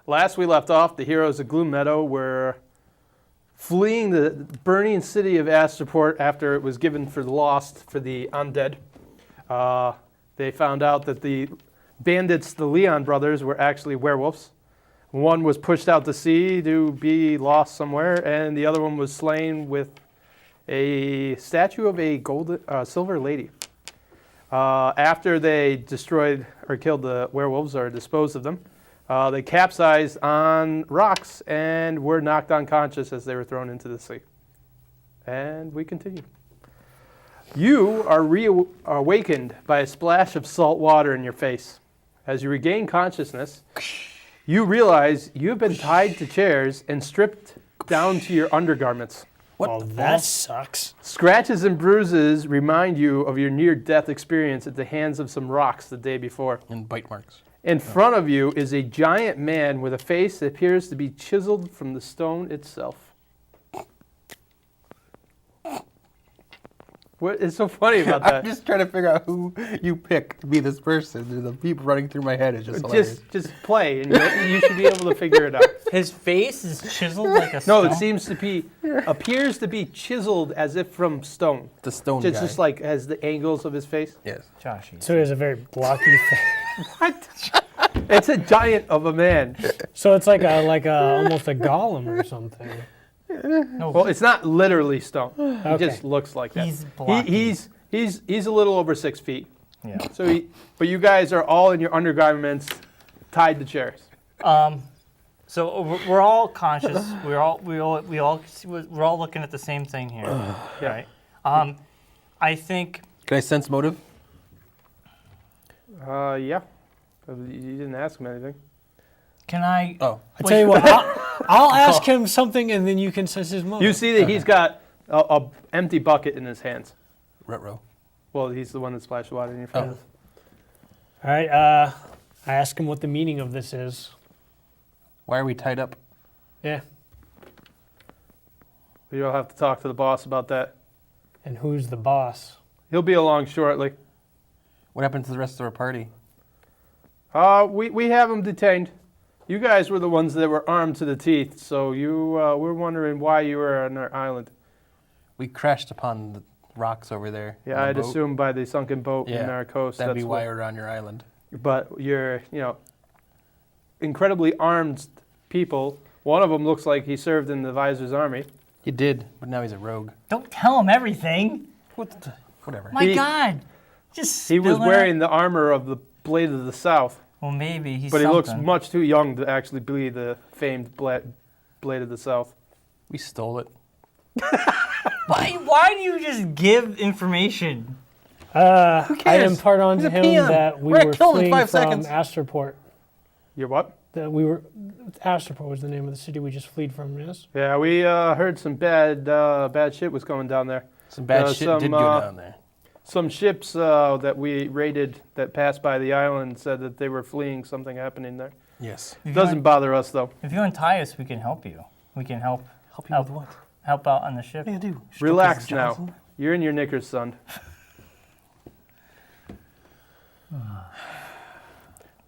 Last we left off, the heroes of Gloom Meadow were fleeing the burning city of Astroport after it was given for lost for the undead. They found out that the bandits, the Leon brothers, were actually werewolves. One was pushed out to sea to be lost somewhere, and the other one was slain with a statue of a silver lady. After they destroyed or killed the werewolves or disposed of them, they capsized on rocks and were knocked unconscious as they were thrown into the sea. And we continue. You are reawakened by a splash of salt water in your face. As you regain consciousness, you realize you have been tied to chairs and stripped down to your undergarments. What that sucks. Scratches and bruises remind you of your near-death experience at the hands of some rocks the day before. And bite marks. In front of you is a giant man with a face that appears to be chiseled from the stone itself. What is so funny about that? I'm just trying to figure out who you pick to be this person. The people running through my head is just hilarious. Just play, and you should be able to figure it out. His face is chiseled like a stone? No, it seems to be, appears to be chiseled as if from stone. The stone guy. It's just like has the angles of his face. Yes. Josh. So he has a very blocky face. What? It's a giant of a man. So it's like almost a golem or something. No, Well, it's not literally stone. He Okay. just looks like that. He's blocky. He's a little over 6 feet. Yeah. So but you guys are all in your undergarments, tied to chairs. So we're all conscious. We're all looking at the same thing here, Yeah. right? I think. Can I sense motive? Yeah. You didn't ask him anything. Can I? Oh. I tell you what, I'll ask him something and then you can sense his motive. You see that he's got a empty bucket in his hands. Ruh-roh. Well, he's the one that splashed water in your face. All right, I ask him what the meaning of this is. Why are we tied up? Yeah. You'll have to talk to the boss about that. And who's the boss? He'll be along shortly. What happened to the rest of our party? We have him detained. You guys were the ones that were armed to the teeth, so we're wondering why you were on our island. We crashed upon the rocks over there. Yeah, I'd assume by the sunken boat in our coast. That'd be that's why we're on your island. But you're, incredibly armed people. One of them looks like he served in the Visor's army. He did, but now he's a rogue. Don't tell him everything. Whatever. My God. Just. He was spill it wearing the armor of the Blade of the South. Well, maybe he's. But he looks something. much too young to actually be the famed Blade of the South. We stole it. Why do you just give information? I cares? impart on He's a him PM. that we We're were gonna kill him in fleeing 5 from seconds. Astroport. You're what? Astroport was the name of the city we just fled from, yes? Yeah, we heard some bad shit was going down there. Some bad shit did go down there. Some ships that we raided that passed by the island said that they were fleeing something happening there. Yes. Doesn't bother us, though. If you untie us, we can help you. We can help. Help you with what? Help out on the ship. What do you do? Relax now. You're in your knickers, son.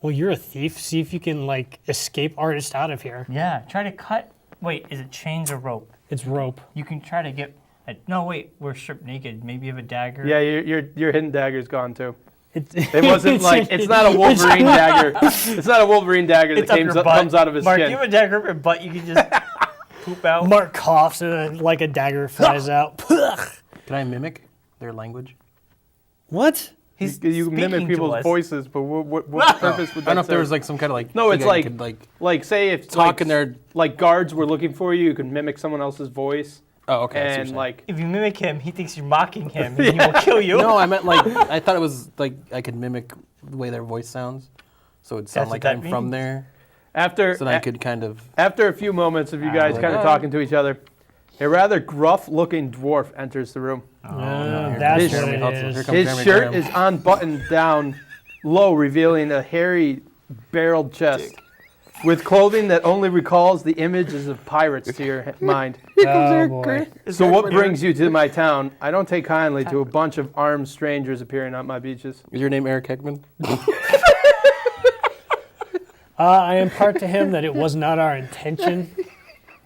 Well, you're a thief. See if you can, escape artist out of here. Yeah. Try to cut. Wait, is it chains or rope? It's rope. You can try to get. No, wait. We're stripped naked. Maybe you have a dagger. Yeah, your hidden dagger's gone, too. It wasn't it's not a Wolverine dagger. It's not a Wolverine dagger that It's up your butt. comes out of his Mark, skin. you have a dagger up your butt. You can just poop out. Mark coughs and a dagger flies out. Can I mimic their language? What? He's you mimic speaking to people's us. voices, but what purpose would that I don't know if there serve? was some kind of No, it's thing I could, say if talk in their. guards were looking for you, you could mimic someone else's voice. Oh, okay. I see what And you're saying. If you mimic him, he thinks you're mocking him, and he will kill you. No, I meant I thought it was I could mimic the way their voice sounds, so it'd sound That's like what that I'm from means. there. After So then I could kind of. after a few moments of you guys kind of talking to each other, a rather gruff-looking dwarf enters the room. That's His- what Jeremy it Hudson. is. Here comes His Jeremy shirt Graham. is unbuttoned down low, revealing a hairy, barreled chest, with clothing that only recalls the images of pirates to your mind. Oh, boy. So what brings you to my town? I don't take kindly to a bunch of armed strangers appearing on my beaches. Is your name Eric Heckman? I impart to him that it was not our intention.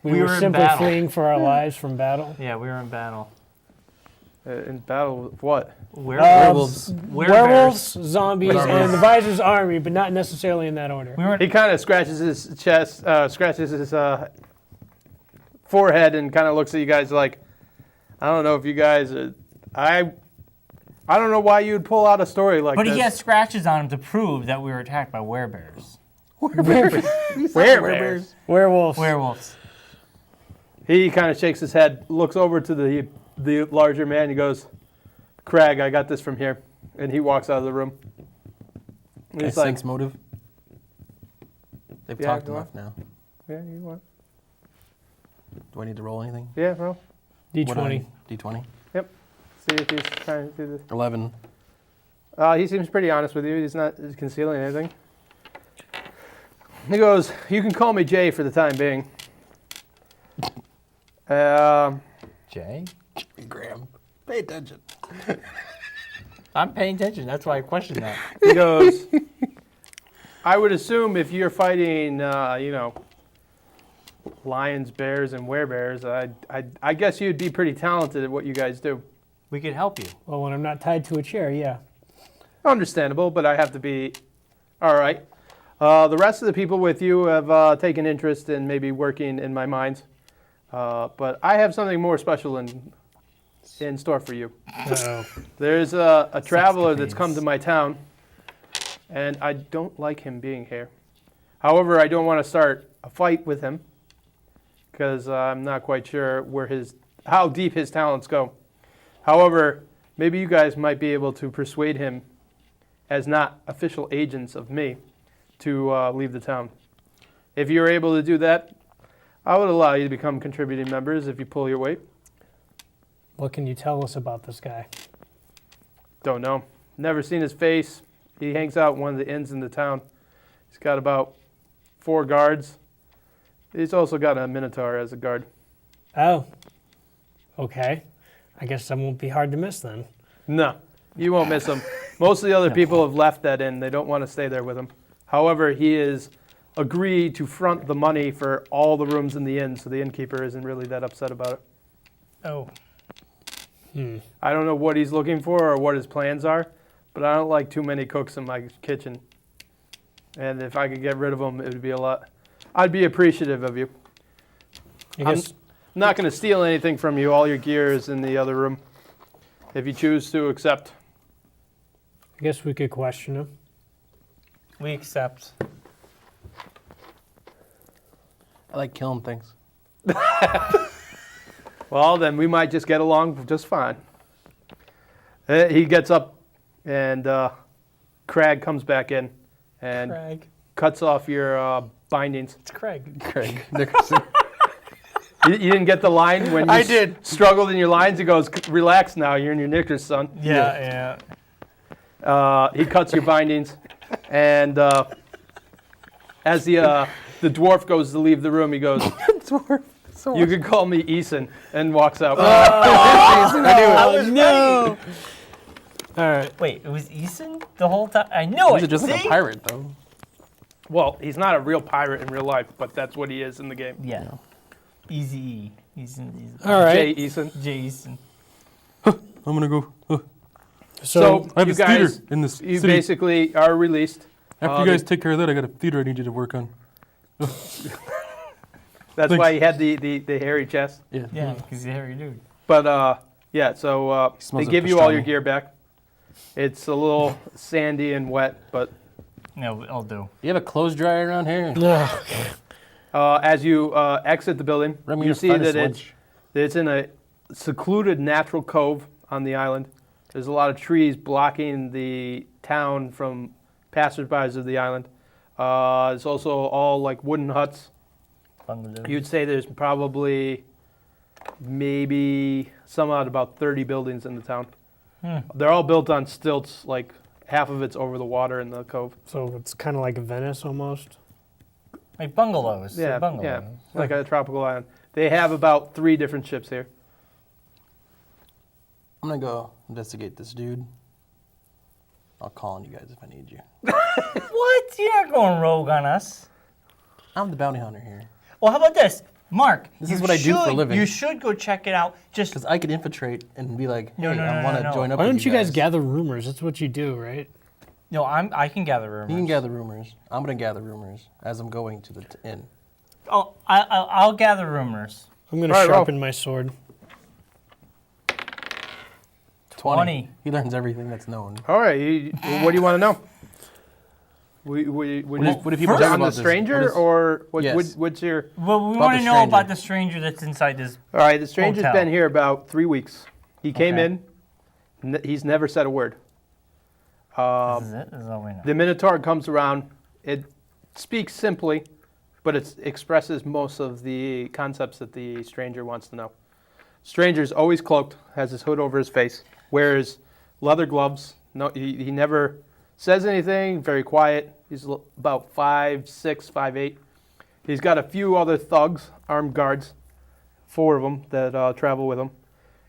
We were were in simply battle. fleeing for our lives from battle. Yeah, we were in battle. In battle with what? Werewolves. Werewolves, zombies, Zombies. and the Visor's army, but not necessarily in that order. We weren't. He kind of scratches his chest, scratches his forehead, and kind of looks at you guys like, I don't know if you guys are, I don't know why you'd pull out a story like But this. he has scratches on him to prove that we were attacked by werebears. Werebears. Werewolves. Werewolves. He kind of shakes his head, looks over to the larger man. He goes, Craig, I got this from here. And he walks out of the room. And I he's like, sense motive. They've Yeah, talked go on. enough now. yeah, you want? Do I need to roll anything? Yeah, bro. D20. D20. See if he's trying to do this. 11. He seems pretty honest with you. He's not concealing anything. He goes, you can call me Jay for the time being. Jay? Graham, pay attention. I'm paying attention. That's why I questioned that. He goes, I would assume if you're fighting, lions, bears, and werebears, I guess you'd be pretty talented at what you guys do. We could help you. Well, when I'm not tied to a chair, yeah. Understandable, but I have to be all right. The rest of the people with you have taken interest in maybe working in my mines, but I have something more special in store for you. Uh-oh. There's a traveler that's come to my town, and I don't like him being here. However, I don't want to start a fight with him because I'm not quite sure how deep his talents go. However, maybe you guys might be able to persuade him, as not official agents of me, to leave the town. If you're able to do that, I would allow you to become contributing members if you pull your weight. What can you tell us about this guy? Don't know. Never seen his face. He hangs out one of the inns in the town. He's got about 4 guards. He's also got a minotaur as a guard. Oh. Okay. I guess that won't be hard to miss then. No, you won't miss him. Most of the other people have left that inn. They don't want to stay there with him. However, he is agreed to front the money for all the rooms in the inn, so the innkeeper isn't really that upset about it. Oh. I don't know what he's looking for or what his plans are, but I don't like too many cooks in my kitchen. And if I could get rid of them, it would be a lot. I'd be appreciative of you. I guess I'm not going to steal anything from you. All your gear is in the other room. If you choose to accept. we could question him. We accept. I like killing things. Well, then we might just get along just fine. He gets up, and Craig comes back in and Craig. cuts off your bindings. It's Craig. Craig Nickerson. You didn't get the line when you I did. struggled in your lines? He goes, relax now, you're in your knickers, son. Yeah. He cuts your bindings, and as the dwarf goes to leave the room, he goes, you could call me Eason, and walks out. Oh, no! All right. Wait, it was Eason the whole time? I knew He's it. just like a See? pirate, though. Well, he's not a real pirate in real life, but that's what he is in the game. Yeah. Easy E. Eason. All right. Jay Eason. Jason. I'm gonna go. So I have you a theater guys, in this you city. basically are released. After you guys take care of that, I got a theater I need you to work on. That's Thanks. why he had the hairy chest. Yeah. Yeah, because he's a hairy dude. But yeah, so Smells they like give you all your pastrami. gear back. It's a little sandy and wet, but No, I'll do. You have a clothes dryer around here? No. as you exit the building, Run me you your see finest that lunch. it's in a secluded natural cove on the island. There's a lot of trees blocking the town from passersby of the island. It's also all like wooden huts. Bungalow. You'd say there's probably maybe about 30 buildings in the town. They're all built on stilts, like half of it's over the water in the cove. So it's kind of like Venice almost. Like bungalows. Yeah, They're bungalows. yeah, like a tropical island. They have about 3 different ships here. I'm gonna go investigate this dude. I'll call on you guys if I need you. What? You're not going rogue on us. I'm the bounty hunter here. Well, how about this? Mark, This is what I do for a living. You should go check it out. Just Because I could infiltrate and be like, hey, No, I want to join up Why with don't you guys gather rumors? That's what you do, right? no, I can gather rumors. You can gather rumors. I'm going to gather rumors as I'm going to the inn. Oh, I'll gather rumors. I'm gonna All right, roll. sharpen my sword. 20. He learns everything that's known. All right. What do you want to know? What do people say on about the this? stranger, What is- or Yes. what's your? Well, we About want the to know stranger. about the stranger that's inside this. All right, the stranger's Hotel. been here about 3 weeks. He came Okay. in. He's never said a word. This is it. This is all we know. The Minotaur comes around. It speaks simply, but it expresses most of the concepts that the stranger wants to know. Stranger's always cloaked, has his hood over his face, wears leather gloves. No, he never says anything. Very quiet. He's about 5'6", 5'8". He's got a few other thugs, armed guards, 4 of them that travel with him.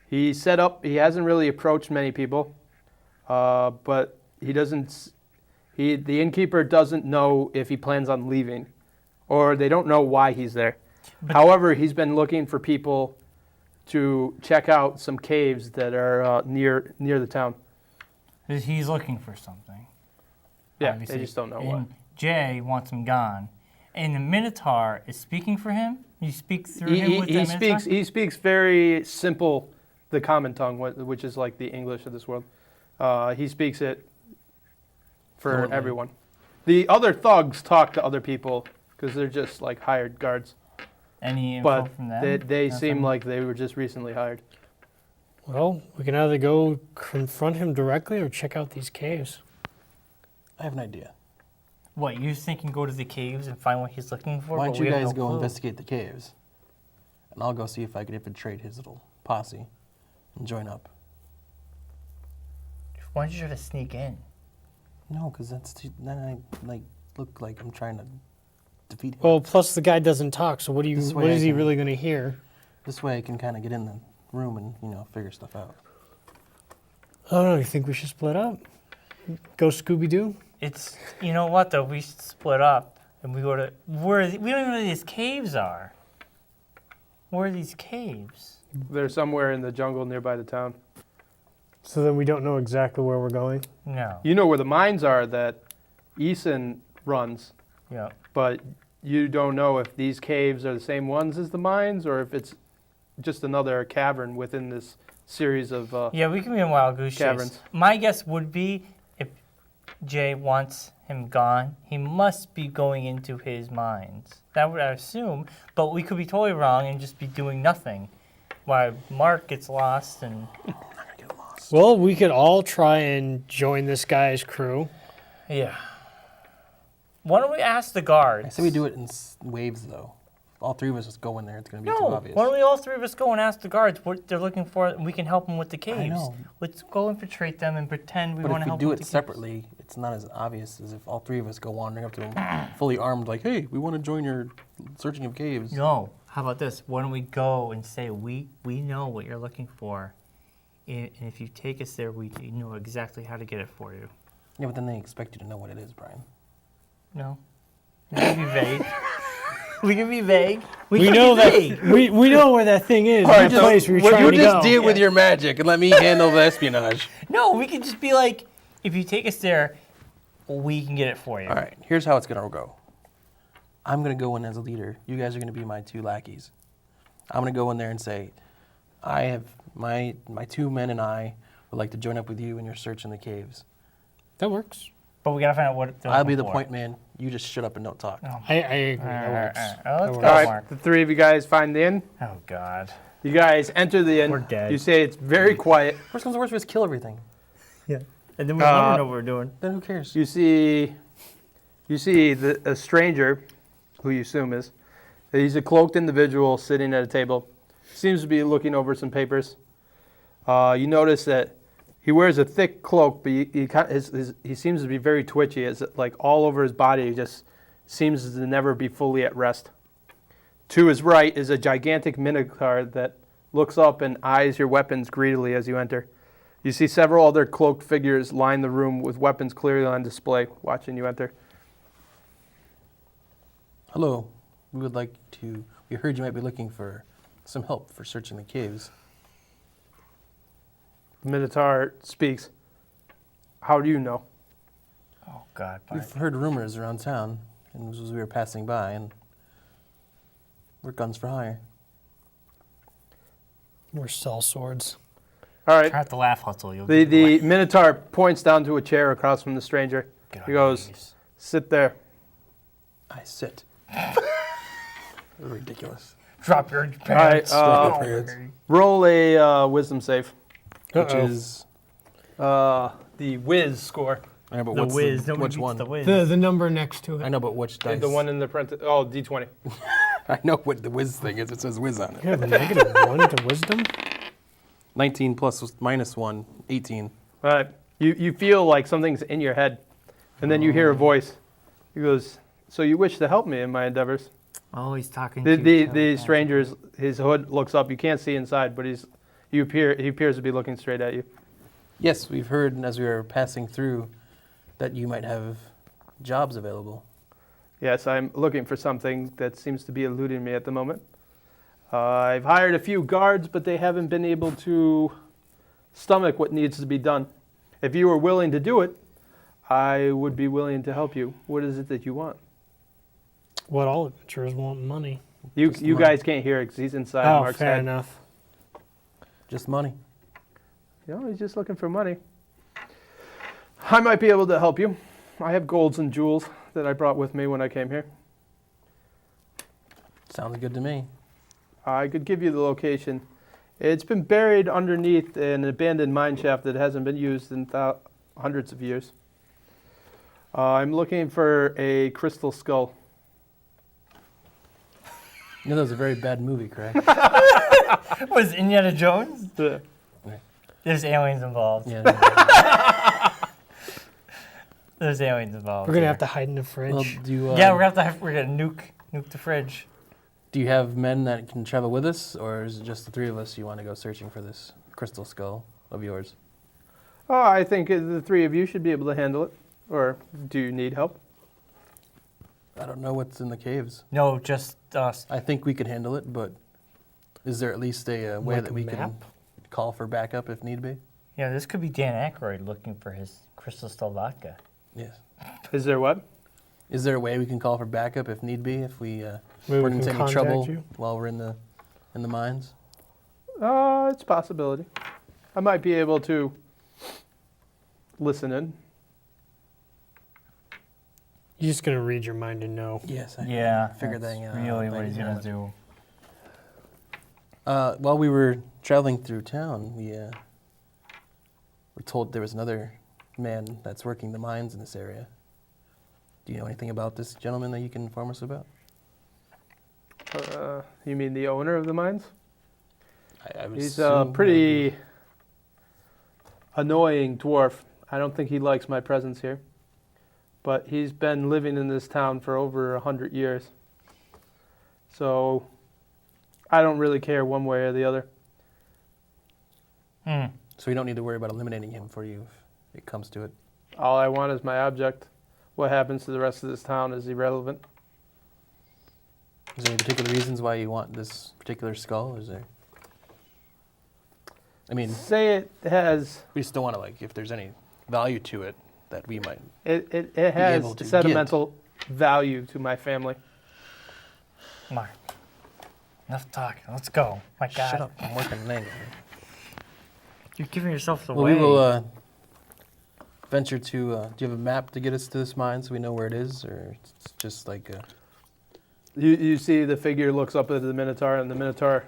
He's set up. He hasn't really approached many people, but he doesn't. The innkeeper doesn't know if he plans on leaving, or they don't know why he's there. However, he's been looking for people to check out some caves that are near the town. He's looking for something. Yeah, Obviously. they just don't know and what. Jay wants him gone, and the Minotaur is speaking for him. You speak through him with the He Minotaur. speaks very simple, the common tongue, which is like the English of this world. He speaks it for Fluently. everyone. The other thugs talk to other people because they're just like hired guards, Any info but from them? they seem Nothing? like they were just recently hired. Well, we can either go confront him directly or check out these caves. I have an idea. What, you thinking go to the caves and find what he's looking for? Why but don't we you have guys no go clue. investigate the caves? And I'll go see if I can infiltrate his little posse and join up. Why don't you try to sneak in? No, because then I look like I'm trying to defeat him. Well, plus the guy doesn't talk, so what This way is I he can- really going to hear? This way I can kind of get in the room and, figure stuff out. I don't know, you think we should split up? Go Scooby-Doo? It's, you know what though, we split up and we go to, we don't even know where these caves are. Where are these caves? They're somewhere in the jungle nearby the town. So then we don't know exactly where we're going? No. You know where the mines are that Eason runs, Yeah. but you don't know if these caves are the same ones as the mines or if it's just another cavern within this series of Yeah, we can be in Wild Goose Chase. Caverns. My guess would be if Jay wants him gone, he must be going into his mines. That would I assume, but we could be totally wrong and just be doing nothing. While Mark gets lost and Well, we could all try and join this guy's crew. yeah. Why don't we ask the guards? I say we do it in waves, though. If all 3 of us just go in there, it's going to be too No, obvious. why don't we all 3 of us go and ask the guards what they're looking for, and we can help them with the caves. know. Let's go infiltrate them and pretend we But want if to we help do them it with the separately, it's not as obvious as if all 3 of us go wandering up to him, fully armed, like, hey, we want to join your searching of caves. caves. No, how about this? Why don't we go and say we know what you're looking for, and if you take us there, we know exactly how to get it for you. Yeah, but then they expect you to know what it is, Brian. No, we can be vague. We can be vague. We can know be that vague. we know where that thing is. right, the so place we're what trying You to just go. deal with your magic and let me handle the espionage. No, we can just be like, if you take us there, we can get it for you. All right, here's how it's going to go. I'm going to go in as a leader. You guys are going to be my 2 lackeys. I'm going to go in there and say, I have my 2 men and I would like to join up with you in your search in the caves. That works. But we gotta find out what they're I'll looking be the for. point man. You just shut up and don't talk. I agree. All That right, works. all right. That Let's works. go, All right, Mark. the 3 of you guys find the inn. Oh God. You guys enter the inn. We're dead. You say it's very quiet. Worst comes to worst, we just kill everything. Yeah. And then we'll never know what we're doing. Then who cares? You see a stranger, who you assume is. He's a cloaked individual sitting at a table. Seems to be looking over some papers. You notice that he wears a thick cloak, but he seems to be very twitchy. It's like all over his body. He just seems to never be fully at rest. To his right is a gigantic minotaur that looks up and eyes your weapons greedily as you enter. You see several other cloaked figures line the room with weapons clearly on display, watching you enter. Hello. We heard you might be looking for some help for searching the caves. The Minotaur speaks. How do you know? Oh, God. We've heard rumors around town, and as we were passing by, and we're guns for hire. We're sell swords. All right. Try not to laugh, Hustle. You'll The get Minotaur points down to a chair across from the stranger. Get on He your goes, knees. sit there. I sit. Ridiculous. Drop your pants. All right, roll a wisdom save. Which Uh-oh. is... The whiz score. I know, but The what's whiz. Nobody which beats one? the whiz. The number next to it. I know, but which dice? The one in the parentheses. Oh, D20. I know what the whiz thing is. It says whiz on it. You have a -1 to wisdom? 19 plus -1, 18. All right. You feel like something's in your head, and then you hear a voice. He goes, so you wish to help me in my endeavors? Oh, he's talking The stranger's, his hood looks up. You can't see inside, but he appears to be looking straight at you. Yes, we've heard as we were passing through that you might have jobs available. Yes, I'm looking for something that seems to be eluding me at the moment. I've hired a few guards, but they haven't been able to stomach what needs to be done. If you were willing to do it, I would be willing to help you. What is it that you want? What all adventurers want money. You Just you money. guys can't hear it because he's inside Oh, Mark's fair head. enough. Just money. You know, he's just looking for money. I might be able to help you. I have golds and jewels that I brought with me when I came here. Sounds good to me. I could give you the location. It's been buried underneath an abandoned mine shaft that hasn't been used in hundreds of years. I'm looking for a crystal skull. You know that was a very bad movie, correct? Was Indiana Jones? The- There's aliens involved. Yeah. There's aliens involved. We're going to here. have to hide in the fridge. Well, do you, Yeah, we're gonna nuke the fridge. do you have men that can travel with us, or is it just the three of us you want to go searching for this crystal skull of yours? Oh, I think the three of you should be able to handle it. Or do you need help? I don't know what's in the caves. No, just us. I think we could handle it, but is there at least a way Like that a we can map? call for backup if need be? Yeah, this could be Dan Aykroyd looking for his crystal skull vodka. Yes. Is there what? Is there a way we can call for backup if need be, if we Maybe we run into can any trouble contact you. while we're in the mines? It's a possibility. I might be able to listen in. You're just going to read your mind and know. Yes. Yeah, figured that's that out. really what Thank he's you gonna very do. While we were traveling through town, we were told there was another man that's working the mines in this area. Do you know anything about this gentleman that you can inform us about? You mean the owner of the mines? I would He's assume a that would pretty be- annoying dwarf. I don't think he likes my presence here. But he's been living in this town for over 100 years. So I don't really care one way or the other. So we don't need to worry about eliminating him for you if it comes to it. All I want is my object. What happens to the rest of this town is irrelevant. Is there any particular reasons why you want this particular skull? Is there? I mean, Say it has we just don't want to, like, if there's any value to it that we might. it has able to sentimental value to my family. Mark, enough talking. Let's go. My God, Shut up! I'm working an angle. you're giving yourself Well, away. we will venture to. Do you have a map to get us to this mine so we know where it is, or it's just like? You see the figure looks up at the Minotaur, and the Minotaur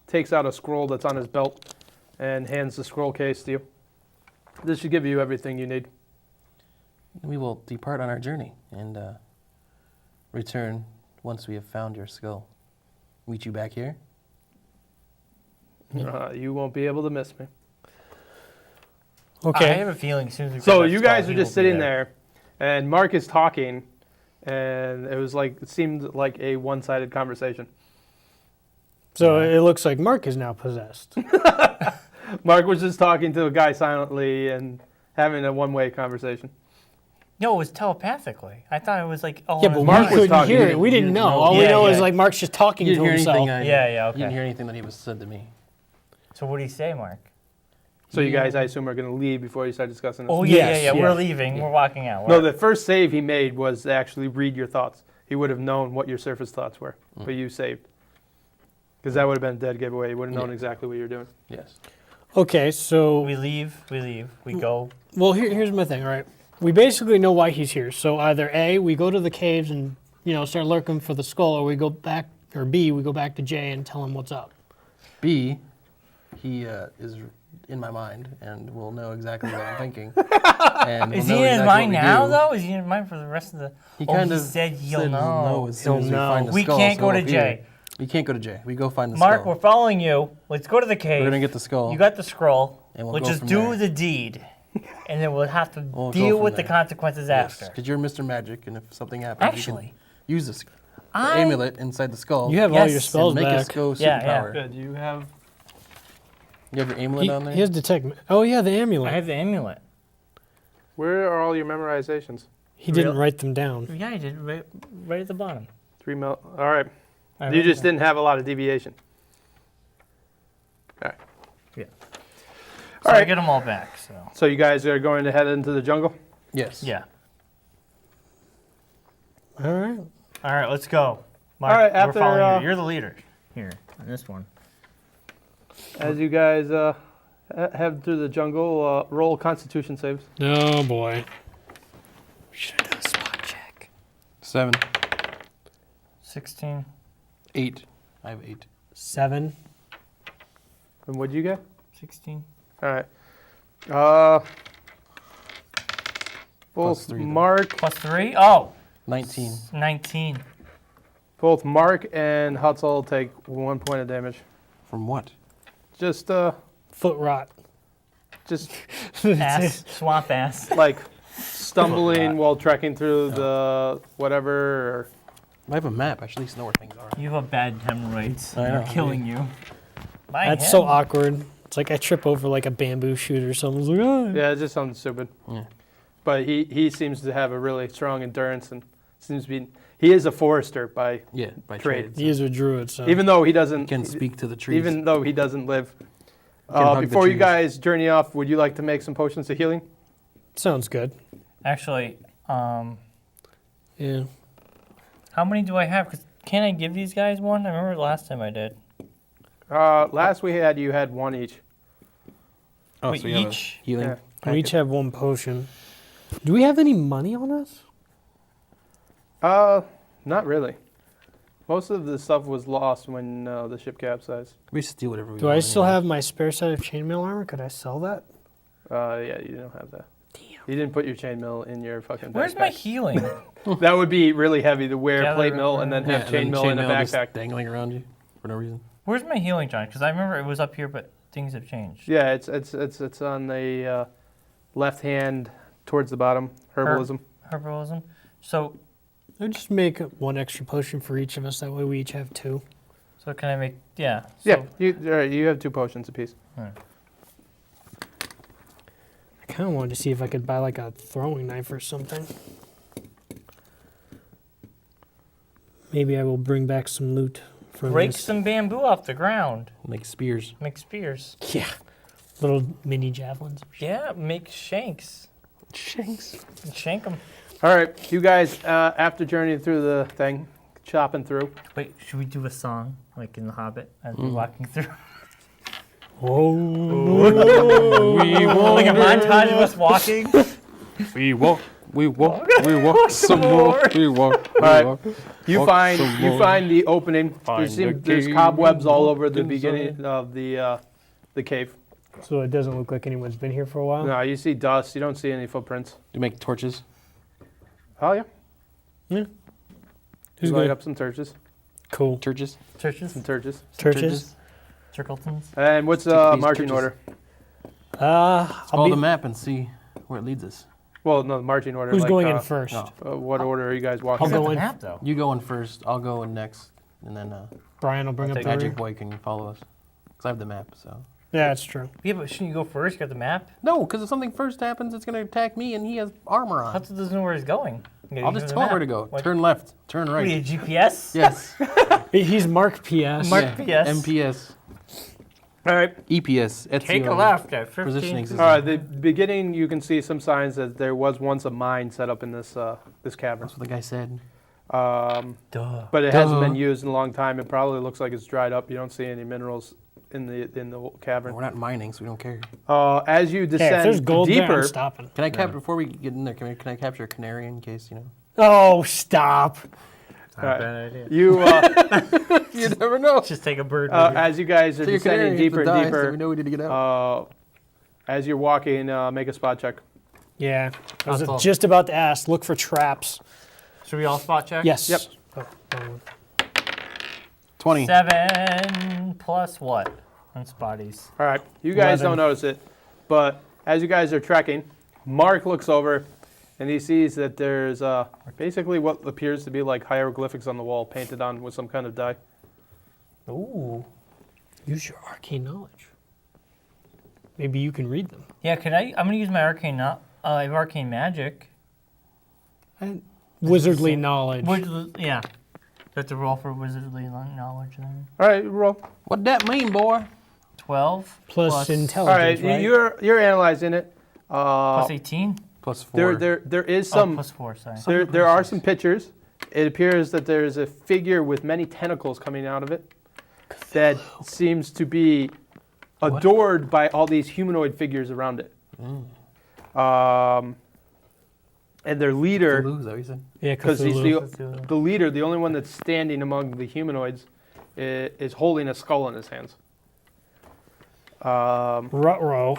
takes out a scroll that's on his belt and hands the scroll case to you. This should give you everything you need. We will depart on our journey and return once we have found your skull. Meet you back here. You won't be able to miss me. I Okay. have a feeling as soon as we So grab that you skull, guys are he just will be sitting there, and Mark is talking, and it seemed like a one-sided conversation. So it looks like Mark is now possessed. Mark was just talking to a guy silently and having a one-way conversation. No, it was telepathically. I thought it was like, oh, Yeah, but Mark we was couldn't talking. hear it. We didn't know. All we Yeah, know is yeah. like Mark's just talking You to didn't hear himself. anything. Yeah, You didn't okay. hear anything that he was said to me. So what did he say, Mark? So you guys, I assume, are going to leave before you start discussing this? Oh, yeah, Yes, yeah. yeah. We're leaving. We're walking out. No, the first save he made was to actually read your thoughts. He would have known what your surface thoughts were, but you saved. Because that would have been a dead giveaway. You would have known exactly what you were doing. Yes. Okay, so we leave. We go. well, here's my thing, right? We basically know why he's here. So either A, we go to the caves and start lurking for the skull, or we go back, or B, we go back to Jay and tell him what's up. B, he is in my mind and will know exactly what I'm thinking. And Is will he know in his exactly mind what we now, do. though? Is he in his mind for the rest of the? He kind of said he'll said know. as soon as we He'll find the know. We skull. can't so go to we'll Jay. hear. We can't go to Jay. We go find the Mark, skull. we're following you. Let's go to the cave. We're gonna get the skull. You got the scroll. And we'll Let's go just from do there. the deed, and then we'll have to We'll go deal from with the there. consequences after. Because you're Mr. Magic, and if something happens, Actually, you can use the I amulet inside the skull. You have all Yes. your And spells and make back. us go Yeah, superpower. Good. You have. You have your amulet on there? He has detect. Oh yeah, the I amulet. have the amulet. Where are all your memorizations? He didn't Real- write them down. Yeah, I did right at the bottom. 3 mil. All right. I You wrote just them. didn't have a lot of deviation. All right. So All I right. get them all back. So So you guys are going to head into the jungle? Yes. yeah. All right. All right, let's go. Mark, All right, we're after, following you. You're the leader here on this one. As you guys head through the jungle, roll Constitution saves. Oh boy. Should have done a spot check. 7. 16. 8. I have 8. 7. And what'd you get? 16. All right. Plus Both 3, though. Mark, Plus 3? Oh, 19. 19. both Mark and Hutzel take 1 point of damage. From what? Just Foot rot. Ass. Swamp ass. like stumbling while trekking through the whatever. Or, I have a map. I should at least know where things are. You have bad hemorrhoids. I They're know, killing you. By That's him. so awkward. It's like I trip over like a bamboo shoot or something. It's like, oh. yeah, it just sounds stupid. Yeah. But he seems to have a really strong endurance and seems to be. He is a forester by Yeah, by Trade. trade. He is a druid, so. even though he doesn't Can speak to the trees. even though he doesn't live. Can hug the Before you trees. guys journey off, would you like to make some potions of healing? Sounds good. Actually, Yeah. how many do I have? 'Cause can I give these guys one? I remember the last time I did. Last we had, you had 1 each. oh, Wait, so you have a each? healing. Yeah. We each have 1 potion. Do we have any money on us? Not really. Most of the stuff was lost when the ship capsized. We steal whatever we Do want. I still anyway. have my spare set of chainmail armor? Could I sell that? Yeah, you don't have that. Damn. You didn't put your chainmail in your fucking Where's my backpack. healing? That would be really heavy to wear Gather plate mill and then Yeah, have and then chainmail in a chainmail just backpack. dangling around you for no reason. Where's my healing, John? Because I remember it was up here, but things have changed. Yeah, it's on the left hand towards the bottom. Herbalism. Herbalism. So, I'll just make 1 extra potion for each of us. That way we each have 2. so can I make? Yeah. So, Yeah, you have 2 potions apiece. I kind of wanted to see if I could buy like a throwing knife or something. Maybe I will bring back some loot from Break this. some bamboo off the ground. Make spears. Make spears. Yeah. Little mini javelins. Yeah, make shanks. Shanks. And shank them. All right, you guys, after journeying through the thing, chopping through. Wait, should we do a song like in The Hobbit as we're walking through? Oh. Like a montage of us walking. We walk some more. We walk. All right, you find the opening. There's cobwebs all over the beginning of the cave. So it doesn't look like anyone's been here for a while? No, you see dust. You don't see any footprints. You make torches. Oh yeah, Yeah. Who's light going? up some torches. Cool. Churches. Churches. Some torches. Churches? Turkletons. And what's Stick these marching torches. order? I'll Follow be, the map and see where it leads us. Well, no, marching order. who's like, going in first? oh. What order are you guys walking? I'll I'll go go in. map though. You go in first. I'll go in next, and then Brian will bring up take the Magic rear. Boy can follow us. Cause I have the map. So Yeah, that's true. Yeah, but shouldn't you go first? You got the map. No, because if something first happens, it's going to attack me, and he has armor on. Hudson doesn't know where he's going. You gotta I'll use just the tell him map. where to go. What? Turn left. Turn What are you, right. GPS? Yes. He's Mark PS. Mark Yeah. PS. MPS. All right. EPS. Take a Ezio. left at 15. Positioning system. All right. The beginning, you can see some signs that there was once a mine set up in this this cavern. That's what the guy said. Duh. But it hasn't Duh. been used in a long time. It probably looks like it's dried up. You don't see any minerals in the cavern. We're not mining, so we don't care. As you Hey, if descend there's gold there, deeper, I'm stopping. Can I before we get in there? Can I capture a canary in case you know? Oh, stop. all right, Bad idea. you You never know. Just take a bird with you. as you guys are So your canary descending deeper and dies, deeper, so we know we need to get out. as you're walking, make a spot check. Yeah, I was That's all. just about to ask. Look for traps. Should we all spot check? Yes. Yep. 20. 7 plus what on spotties? All right, you guys 11. don't notice it, but as you guys are trekking, Mark looks over, and he sees that there's basically what appears to be like hieroglyphics on the wall, painted on with some kind of dye. Ooh. Use your arcane knowledge. Maybe you can read them. Yeah, could I? I'm gonna use my I have arcane magic. Wizardly knowledge. Yeah. Do I have to roll for wizardly knowledge then? All right, roll. What that mean, boy? 12 Plus All intelligence, right, right? you're analyzing it. plus 18. Plus 4. There is Oh, some plus 4. Sorry. there are some pictures. It appears that there's a figure with many tentacles coming out of it that seems to be adored by all these humanoid figures around it. And their leader, Cthulhu, is that what you said? Yeah, because he's Cthulhu. the leader, the only one that's standing among the humanoids, is holding a skull in his hands. Ruh-roh.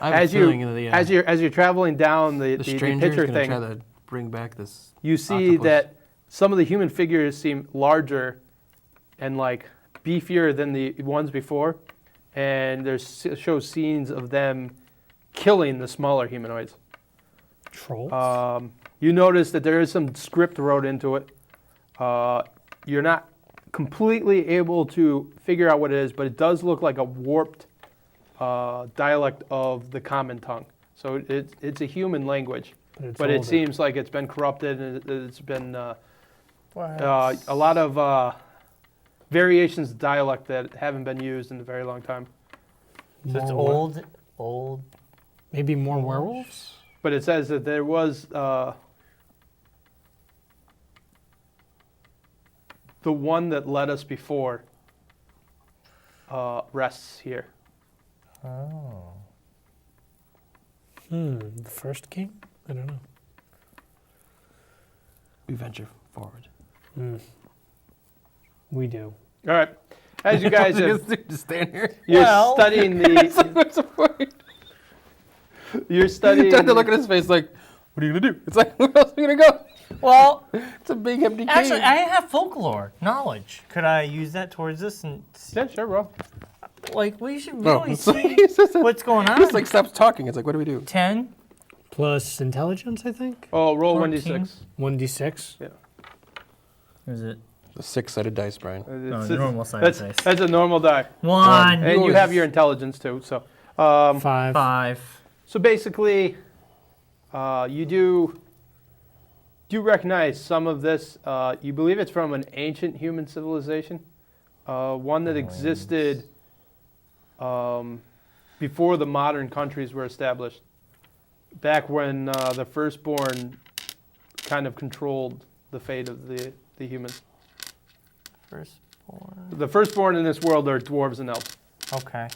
I have a As feeling that, you're traveling down the stranger is picture going to thing, try to bring back this. you see octopus. that some of the human figures seem larger and like beefier than the ones before, and there's shows scenes of them killing the smaller humanoids. Trolls. You notice that there is some script wrote into it. You're not completely able to figure out what it is, but it does look like a warped dialect of the common tongue. So it's a human language, it's but it older. seems like it's been corrupted and it's been a What? lot of variations of dialect that haven't been used in a very long time. So it's More old. Maybe more werewolves? But it says that there was the one that led us before rests here. Oh. The first king? I don't know. We venture forward. We do. All right. As you guys are, just stand here. you're Well- studying the. You're studying. Trying to look at his face like, what are you gonna do? It's like, where else are you gonna go? Well, It's a big empty cave. actually, I have folklore knowledge. Could I use that towards this and Yeah, sure, bro. like we should No, really it's like- see it's just- what's going on? He just like stops talking. It's like, what do we do? 10. Plus intelligence, I think? Oh, roll 14. 1d6. 1d6. Yeah. Is it? A 6-sided dice, Brian. It's- the normal sided that's, dice. That's a normal die. 1. And you always- have your intelligence too. So, 5. 5. so basically, you do recognize some of this. You believe it's from an ancient human civilization, one that existed before the modern countries were established. Back when the firstborn kind of controlled the fate of the humans. Firstborn. The firstborn in this world are dwarves and elves. Okay.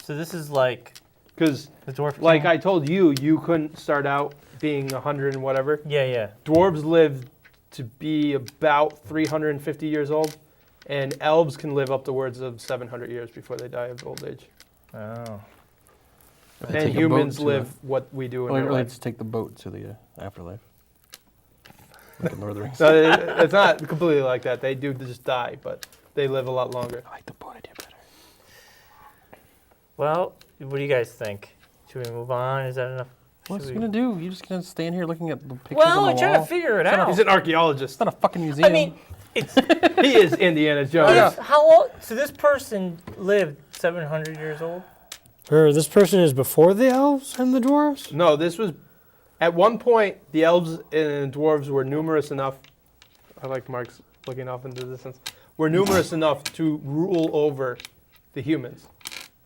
So this is like Because, the dwarf. like king? I told you, you couldn't start out being 100 and whatever. Yeah. Dwarves live to be about 350 years old, and elves can live upwards of 700 years before they die of old age. Oh. And humans live what we do in Well, our really, life. just take the boat to the afterlife. Like in Lord of the Rings. So it's not completely like that. They do just die, but they live a lot longer. I like the boat idea better. Well, what do you guys think? Should we move on? Is that enough? What's Should he we- gonna do? You just gonna stand here looking at the pictures Well, on the I'm trying to wall? figure it out. He's an archaeologist. It's not a fucking museum. I mean, it's He is Indiana Jones. how old? So this person lived 700 years old. Or this person is before the elves and the dwarves? No, this was at one point the elves and dwarves were numerous enough. I like Mark's looking off into the distance. Were numerous enough to rule over the humans.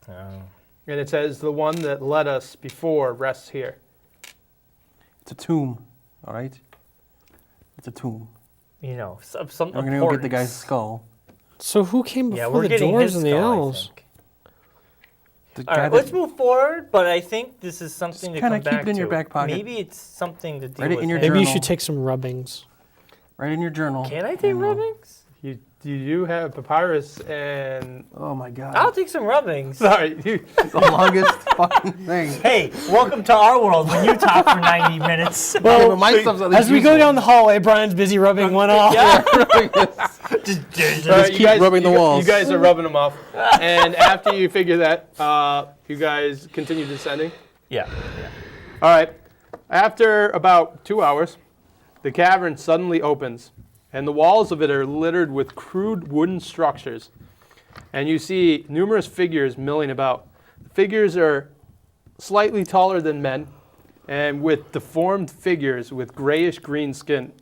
Oh. And it says the one that led us before rests here. It's a tomb, all right? It's a tomb. You know, some I'm going to go get the guy's skull. So who came Yeah, before we're the getting dwarves his and the skull, I elves? think. The All guy right, that- let's move forward, but I think this is something Just to kinda come keep back it in your to. back pocket. Maybe it's something to deal Write it with. in your him. Maybe you journal. should take some rubbings. Right in your journal. Can I take And, rubbings? You do have papyrus and Oh my god. I'll take some rubbings. sorry, It's the longest fucking thing. Hey, welcome to our world when you talk for 90 minutes. Yeah, but my stuff's at least As we go useful. down the hallway, Brian's busy rubbing one off. Yeah. Just keep rubbing the walls. You guys are rubbing them off, and after you figure that, you guys continue descending. Yeah. All right. After about 2 hours, the cavern suddenly opens, and the walls of it are littered with crude wooden structures. And you see numerous figures milling about. The figures are slightly taller than men, and with deformed figures with grayish-green skin.